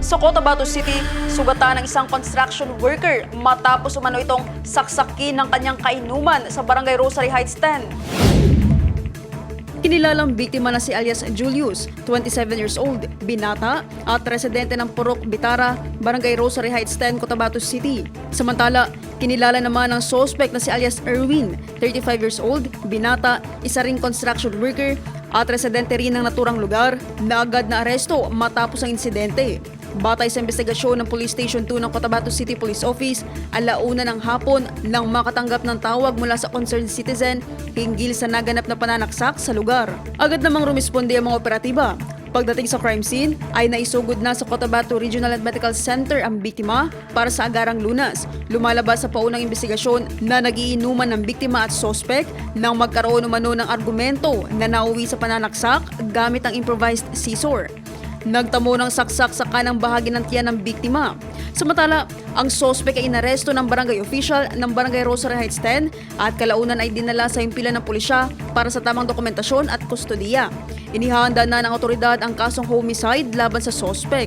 Sa Cotabato City, sugatan ng isang construction worker matapos umano itong saksakin ng kanyang kainuman sa Barangay Rosary Heights 10. Kinilalang biktima na si alias Julius, 27 years old, binata at residente ng Purok, Bitara, Barangay Rosary Heights 10, Cotabato City. Samantala, kinilala naman ang suspect na si alias Erwin, 35 years old, binata, isa ring construction worker at residente rin ng naturang lugar na agad na aresto matapos ang insidente. Batay sa investigasyon ng Police Station 2 ng Cotabato City Police Office, alauna ng hapon nang makatanggap ng tawag mula sa concerned citizen hinggil sa naganap na pananaksak sa lugar. Agad namang rumisponde ang mga operatiba. Pagdating sa crime scene, ay naisugod na sa Cotabato Regional and Medical Center ang biktima para sa agarang lunas. Lumalabas sa paunang investigasyon na nagiinuman ng biktima at suspect nang magkaroon umano ng argumento na nauwi sa pananaksak gamit ang improvised scissor. Nagtamo ng saksak sa kanang bahagi ng tiyan ng biktima. Samantala, ang sospek ay inaresto ng barangay official ng Barangay Rosary Heights 10 at kalaunan ay dinala sa himpilan ng pulisya para sa tamang dokumentasyon at kustodiya. Inihanda na ng otoridad ang kasong homicide laban sa sospek.